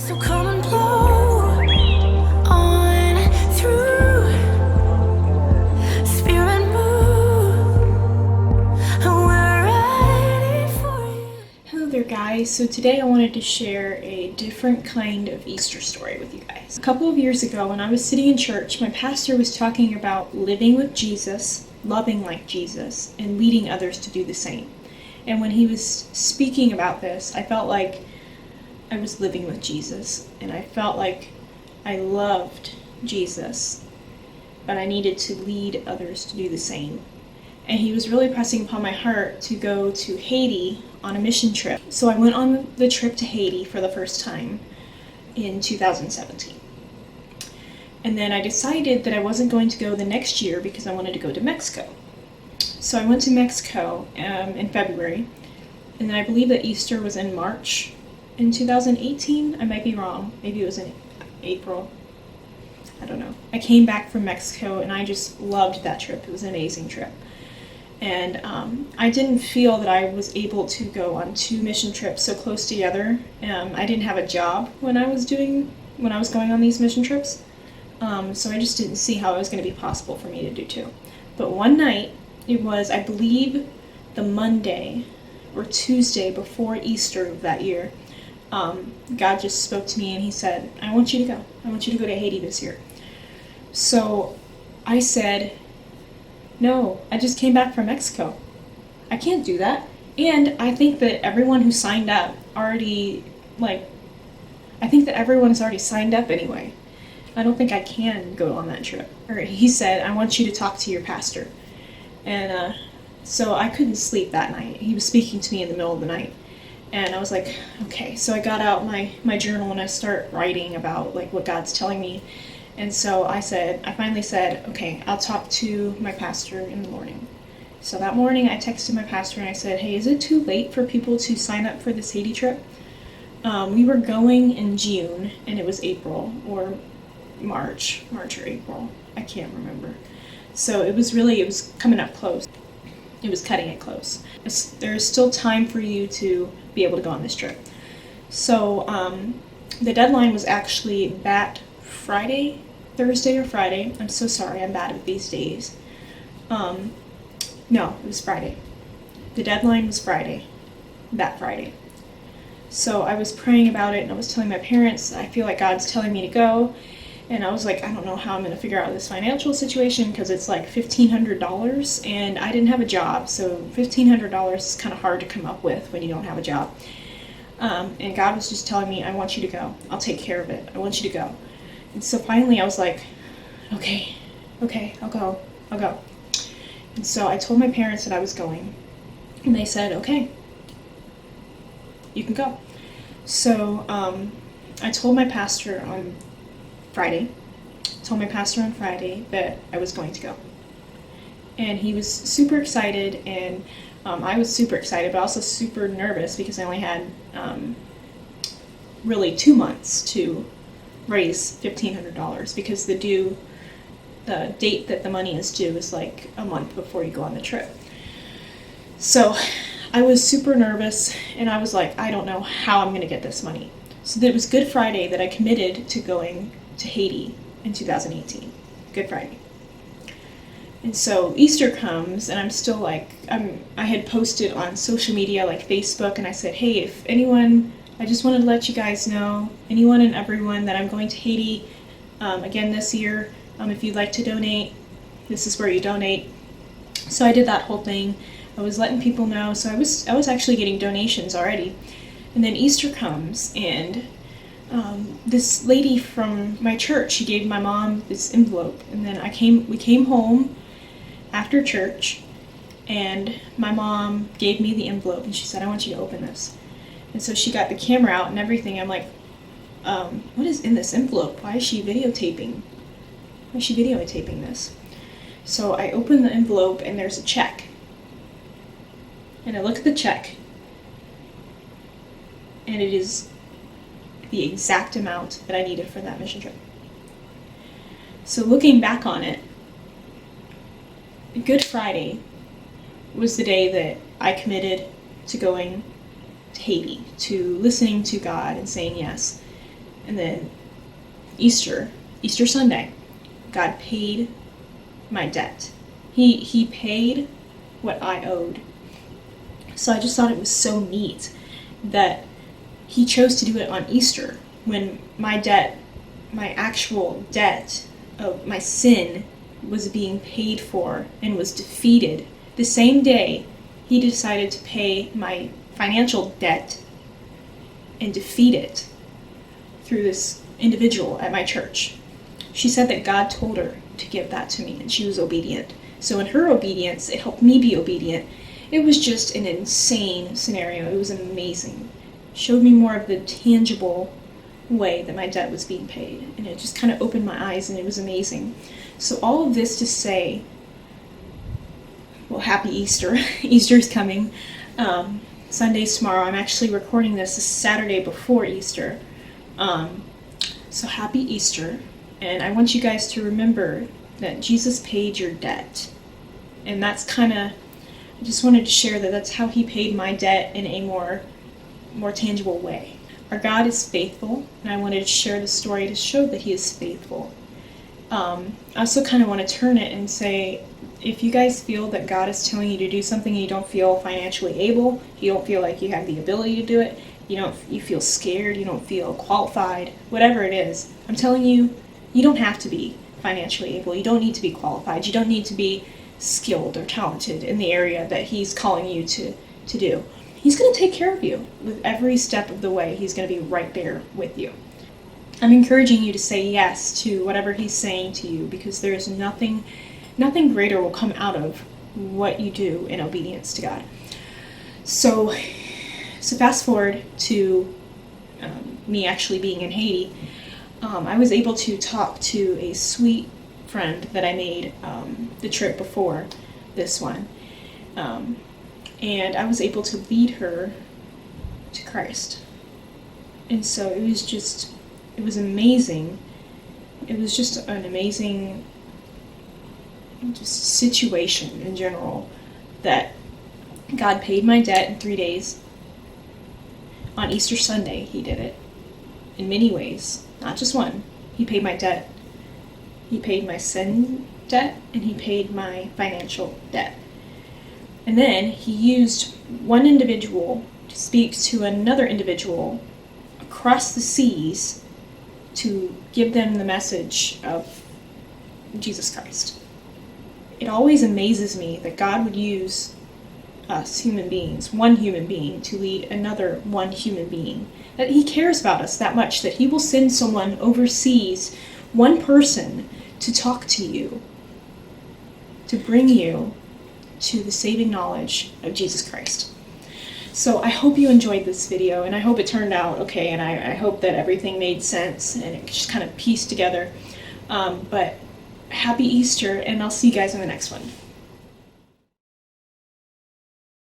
So come and blow on through, Spirit move, we're ready for you. Hello there guys, so today I wanted to share a different kind of Easter story with you guys. A couple of years ago when I was sitting in church, my pastor was talking about living with Jesus, loving like Jesus, and leading others to do the same. And when he was speaking about this, I felt like I was living with Jesus, and I felt like I loved Jesus, but I needed to lead others to do the same. And he was really pressing upon my heart to go to Haiti on a mission trip. So I went on the trip to Haiti for the first time in 2017. And then I decided that I wasn't going to go the next year because I wanted to go to Mexico. So I went to Mexico in February, and then I believe that Easter was in March in 2018. I might be wrong. Maybe it was in April. I don't know. I came back from Mexico and I just loved that trip. It was an amazing trip. And I didn't feel that I was able to go on two mission trips so close together. I didn't have a job when I was going on these mission trips. So I just didn't see how it was going to be possible for me to do two. But one night, it was, I believe, the Monday or Tuesday before Easter of that year, God just spoke to me and he said, I want you to go. I want you to go to Haiti this year. So I said, no, I just came back from Mexico. I can't do that. And I think that everyone who signed up already, everyone's already signed up anyway. I don't think I can go on that trip. Or he said, I want you to talk to your pastor. And so I couldn't sleep that night. He was speaking to me in the middle of the night. And I was like, okay. So I got out my journal and I start writing about what God's telling me. And so I finally said, okay, I'll talk to my pastor in the morning. So that morning I texted my pastor and I said, hey, is it too late for people to sign up for this Haiti trip? We were going in June and it was April or March or April. I can't remember. So it was coming up close. It was cutting it close. There's still time for you to be able to go on this trip. So the deadline was actually that Thursday or Friday. I'm so sorry, I'm bad with these days. No, it was Friday. The deadline was that Friday. So I was praying about it and I was telling my parents, I feel like God's telling me to go. And I was like, I don't know how I'm going to figure out this financial situation because it's like $1,500 and I didn't have a job. So $1,500 is kind of hard to come up with when you don't have a job. And God was just telling me, I want you to go. I'll take care of it. I want you to go. And so finally I was like, okay, I'll go. And so I told my parents that I was going. And they said, okay, you can go. So I told my pastor on Friday that I was going to go. And he was super excited, and I was super excited, but also super nervous because I only had really 2 months to raise $1,500 because the date that the money is due is like a month before you go on the trip. So I was super nervous, and I was like, I don't know how I'm going to get this money. So it was Good Friday that I committed to going to Haiti in 2018. Good Friday. And so Easter comes and I'm still I had posted on social media like Facebook and I said, hey, if anyone, I just wanted to let you guys know, anyone and everyone, that I'm going to Haiti again this year. If you'd like to donate, this is where you donate. So I did that whole thing. I was letting people know. So I was actually getting donations already. And then Easter comes and this lady from my church, she gave my mom this envelope, and then we came home after church, and my mom gave me the envelope, and she said, I want you to open this. And so she got the camera out and everything. I'm like, what is in this envelope? Why is she videotaping this? So I open the envelope, and there's a check. And I look at the check, and it is the exact amount that I needed for that mission trip. So looking back on it, Good Friday was the day that I committed to going to Haiti, to listening to God and saying yes. And then Easter Sunday, God paid my debt. He paid what I owed. So I just thought it was so neat that he chose to do it on Easter, when my debt, my actual debt of my sin, was being paid for and was defeated. The same day, he decided to pay my financial debt and defeat it through this individual at my church. She said that God told her to give that to me, and she was obedient. So in her obedience, it helped me be obedient. It was just an insane scenario. It was amazing. It showed me more of the tangible way that my debt was being paid, and it just kind of opened my eyes, and it was amazing. So all of this to say, well, happy Easter. Easter's coming. Sunday's tomorrow. I'm actually recording this the Saturday before Easter. So happy Easter. And I want you guys to remember that Jesus paid your debt. And that's kind of, I just wanted to share that that's how he paid my debt in a more tangible way. Our God is faithful, and I wanted to share the story to show that he is faithful. I also kind of want to turn it and say, if you guys feel that God is telling you to do something and you don't feel financially able, you don't feel like you have the ability to do it, you feel scared, you don't feel qualified, whatever it is, I'm telling you, you don't have to be financially able. You don't need to be qualified. You don't need to be skilled or talented in the area that he's calling you to do. He's going to take care of you with every step of the way. He's going to be right there with you. I'm encouraging you to say yes to whatever he's saying to you, because there is nothing greater will come out of what you do in obedience to God. So fast forward to me actually being in Haiti. I was able to talk to a sweet friend that I made the trip before this one. And I was able to lead her to Christ. And so it was amazing. It was just an amazing situation in general, that God paid my debt in 3 days. On Easter Sunday, he did it in many ways, not just one. He paid my debt. He paid my sin debt, and he paid my financial debt. And then he used one individual to speak to another individual across the seas to give them the message of Jesus Christ. It always amazes me that God would use us human beings, one human being, to lead another one human being. That he cares about us that much, that he will send someone overseas, one person, to talk to you, to bring you to the saving knowledge of Jesus Christ. So I hope you enjoyed this video, and I hope it turned out okay, and I hope that everything made sense and it just kind of pieced together. But happy Easter, and I'll see you guys in the next one.